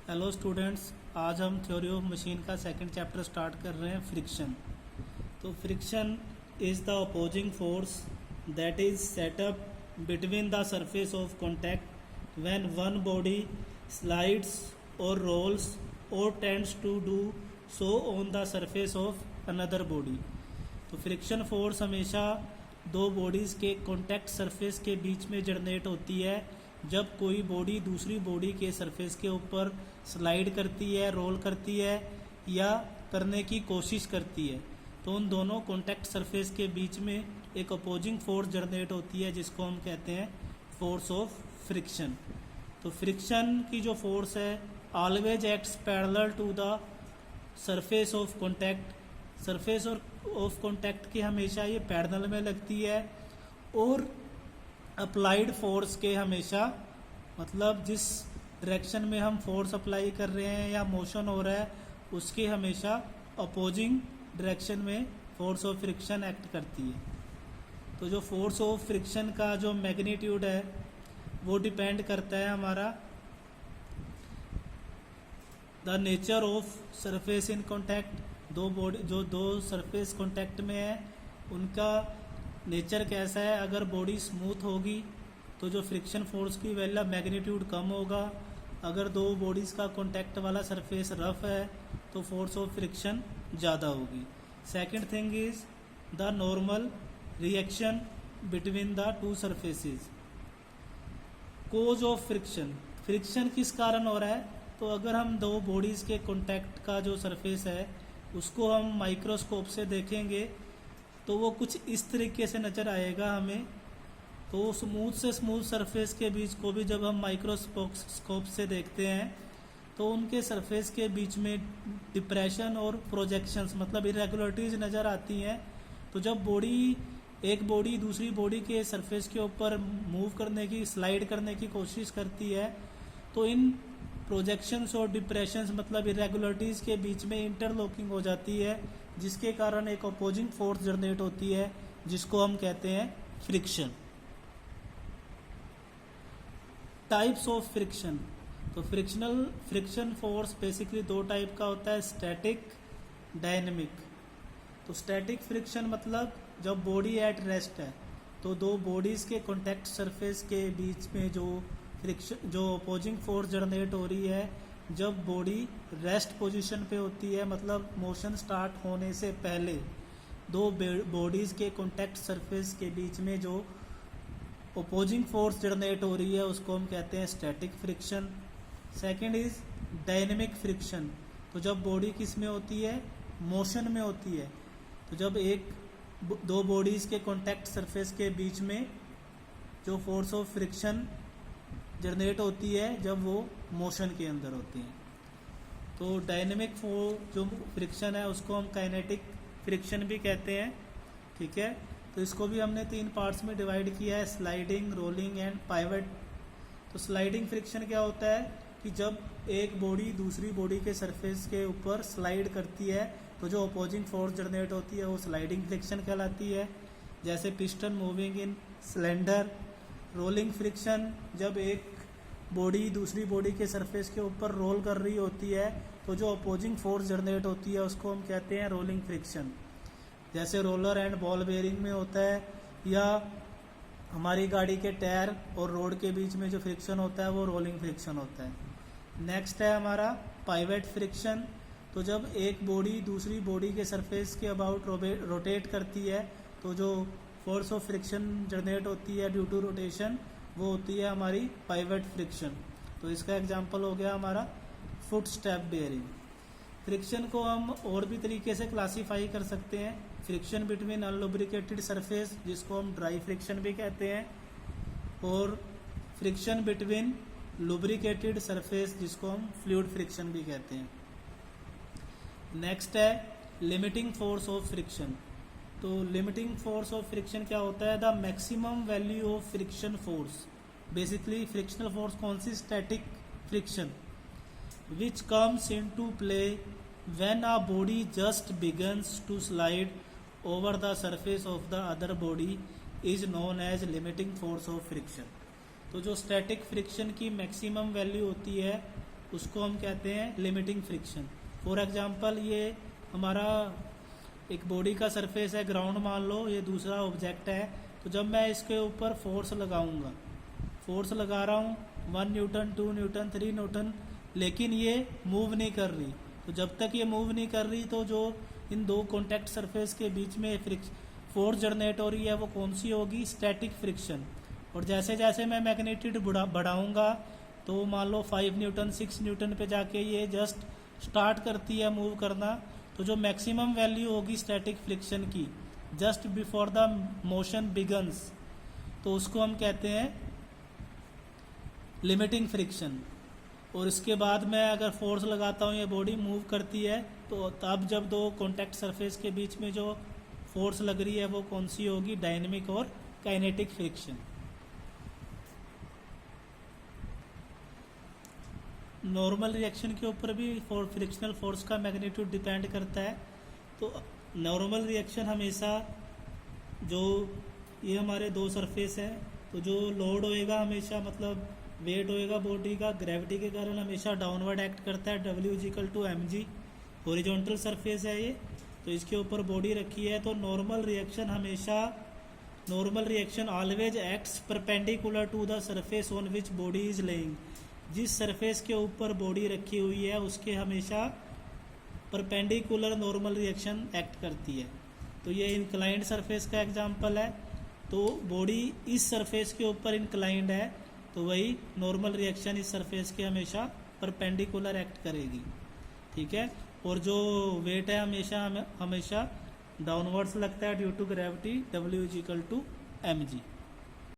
Hello students, आज हम theory of machine का सेकंड चैप्टर स्टार्ट कर रहे हैं, फ्रिक्शन। तो friction is the opposing force that is set up between the surface of contact when one body slides और rolls और tends to do so on the surface of another body. तो friction force हमेशा दो bodies के contact surface के बीच में generate होती है जब कोई बॉडी दूसरी बॉडी के सरफेस के ऊपर स्लाइड करती है, रोल करती है या करने की कोशिश करती है। तो उन दोनों कॉन्टैक्ट सरफेस के बीच में एक अपोजिंग फोर्स जनरेट होती है जिसको हम कहते हैं फोर्स ऑफ फ्रिक्शन। तो फ्रिक्शन की जो फोर्स है always acts parallel to the surface of contact. Surface of contact की हमेशा ये पैरेलल में लगती है और अप्लाइड फोर्स के हमेशा, मतलब जिस डायरेक्शन में हम फोर्स अप्लाई कर रहे हैं या मोशन हो रहा है उसके हमेशा अपोजिंग डायरेक्शन में फोर्स ऑफ फ्रिक्शन एक्ट करती है। तो जो फोर्स ऑफ फ्रिक्शन का जो मैग्नीट्यूड है वो डिपेंड करता है हमारा the nature of surface in contact. दो सरफेस कॉन्टैक्ट में है उनका नेचर कैसा है। अगर बॉडी स्मूथ होगी तो जो फ्रिक्शन फोर्स की वैल्यू मैग्नीट्यूड कम होगा। अगर दो बॉडीज़ का कॉन्टैक्ट वाला सरफेस रफ है तो फोर्स ऑफ फ्रिक्शन ज़्यादा होगी। Second thing is the normal reaction between the two surfaces. Cause of friction, friction किस कारण हो रहा है। तो अगर हम दो बॉडीज़ के कॉन्टैक्ट का जो सरफेस है उसको हम माइक्रोस्कोप से देखेंगे तो वो कुछ इस तरीके से नज़र आएगा हमें। तो स्मूथ से स्मूथ सरफेस के बीच को भी जब हम माइक्रोस्कोप से देखते हैं तो उनके सरफेस के बीच में डिप्रेशन और प्रोजेक्शंस, मतलब इरेगुलरिटीज नज़र आती हैं। तो जब एक बॉडी दूसरी बॉडी के सरफेस के ऊपर मूव करने की, स्लाइड करने की कोशिश करती है तो इन प्रोजेक्शंस और डिप्रेशंस, मतलब इरेगुलरिटीज के बीच में इंटरलॉकिंग हो जाती है जिसके कारण एक अपोजिंग फोर्स जनरेट होती है जिसको हम कहते हैं फ्रिक्शन। टाइप्स ऑफ फ्रिक्शन, तो फ्रिक्शन फोर्स बेसिकली दो टाइप का होता है, स्टैटिक, डायनेमिक। तो स्टैटिक फ्रिक्शन मतलब जब बॉडी एट रेस्ट है तो दो बॉडीज़ के कॉन्टैक्ट सरफेस के बीच में जो अपोजिंग फोर्स जनरेट हो रही है जब बॉडी रेस्ट पोजीशन पे होती है, मतलब मोशन स्टार्ट होने से पहले दो बॉडीज़ के कॉन्टैक्ट सरफेस के बीच में जो अपोजिंग फोर्स जनरेट हो रही है उसको हम कहते हैं static friction. Second is dynamic friction, तो जब बॉडी किस में होती है, मोशन में होती है। तो जब दो बॉडीज़ के कॉन्टैक्ट सरफेस के बीच में जो फोर्स ऑफ फ्रिक्शन जनरेट होती है जब वो मोशन के अंदर होती हैं। तो डायनेमिक जो फ्रिक्शन है उसको हम काइनेटिक फ्रिक्शन भी कहते हैं, ठीक है। तो इसको भी हमने 3 पार्ट्स में डिवाइड किया है, स्लाइडिंग, रोलिंग एंड पाइवट। तो स्लाइडिंग फ्रिक्शन क्या होता है कि जब एक बॉडी दूसरी बॉडी के सरफेस के ऊपर स्लाइड करती है तो जो अपोजिंग फोर्स जनरेट होती है वो स्लाइडिंग फ्रिक्शन कहलाती है, जैसे piston moving in cylinder. Rolling friction, जब एक बॉडी दूसरी बॉडी के सरफेस के ऊपर रोल कर रही होती है तो जो अपोजिंग फोर्स जनरेट होती है उसको हम कहते हैं रोलिंग फ्रिक्शन, जैसे रोलर एंड बॉल बेयरिंग में होता है, या हमारी गाड़ी के टायर और रोड के बीच में जो फ्रिक्शन होता है वो रोलिंग फ्रिक्शन होता है। नेक्स्ट है हमारा पाइवट फ्रिक्शन, तो जब एक बॉडी दूसरी बॉडी के सरफेस के अबाउट रोटेट करती है तो जो फोर्स ऑफ फ्रिक्शन जनरेट होती है ड्यू टू रोटेशन वो होती है हमारी पाइवट फ्रिक्शन। तो इसका एग्जांपल हो गया हमारा फुट स्टेप बेयरिंग। फ्रिक्शन को हम और भी तरीके से क्लासीफाई कर सकते हैं, फ्रिक्शन बिटवीन अनलुब्रिकेटेड सरफेस जिसको हम ड्राई फ्रिक्शन भी कहते हैं, और फ्रिक्शन बिटवीन लुब्रिकेटेड सरफेस जिसको हम फ्लूइड फ्रिक्शन भी कहते हैं। नेक्स्ट है लिमिटिंग फोर्स ऑफ फ्रिक्शन। तो लिमिटिंग फोर्स ऑफ फ्रिक्शन क्या होता है, the maximum value of friction force. Basically frictional force कौन सी, static friction, which comes into play when a body just begins to slide over the surface of the other body is known as limiting force of friction। तो जो static friction की maximum value होती है उसको हम कहते हैं limiting friction. For example ये हमारा एक बॉडी का सरफेस है, ग्राउंड मान लो, ये दूसरा ऑब्जेक्ट है, तो जब मैं इसके ऊपर फोर्स लगाऊंगा, फोर्स लगा रहा हूँ 1 न्यूटन 2 न्यूटन 3 न्यूटन, लेकिन ये मूव नहीं कर रही, तो जब तक ये मूव नहीं कर रही तो जो इन दो कॉन्टैक्ट सरफेस के बीच में फोर्स जनरेट हो रही है वो कौन सी होगी, स्टैटिक फ्रिक्शन। और जैसे जैसे मैं मैग्नीट्यूड बढ़ाऊंगा तो मान लो 5 न्यूटन 6 न्यूटन पे जाके ये जस्ट स्टार्ट करती है मूव करना, तो जो मैक्सिमम वैल्यू होगी स्टैटिक फ्रिक्शन की just before the motion begins, तो उसको हम कहते हैं लिमिटिंग फ्रिक्शन। और इसके बाद मैं अगर फोर्स लगाता हूँ, ये बॉडी मूव करती है, तो तब जब दो कॉन्टैक्ट सरफेस के बीच में जो फोर्स लग रही है वो कौन सी होगी, डायनेमिक और काइनेटिक फ्रिक्शन। नॉर्मल रिएक्शन के ऊपर भी फ्रिक्शनल फोर्स का मैग्नीट्यूड डिपेंड करता है। तो नॉर्मल रिएक्शन हमेशा, जो ये हमारे दो सरफेस है, तो जो लोड होएगा हमेशा, मतलब वेट होएगा बॉडी का ग्रेविटी के कारण हमेशा डाउनवर्ड एक्ट करता है, W=mg। हॉरिजॉन्टल सरफेस है ये, तो इसके ऊपर बॉडी रखी है, तो normal reaction always acts perpendicular to the surface on which body is lying. जिस सरफेस के ऊपर बॉडी रखी हुई है उसके हमेशा परपेंडिकुलर नॉर्मल रिएक्शन एक्ट करती है। तो ये इंक्लाइंड सरफेस का एग्जांपल है, तो बॉडी इस सरफेस के ऊपर इंक्लाइंड है, तो वही नॉर्मल रिएक्शन इस सरफेस के हमेशा परपेंडिकुलर एक्ट करेगी, ठीक है। और जो वेट है हमेशा डाउनवर्ड्स लगता है ड्यू टू ग्रेविटी, W=mg।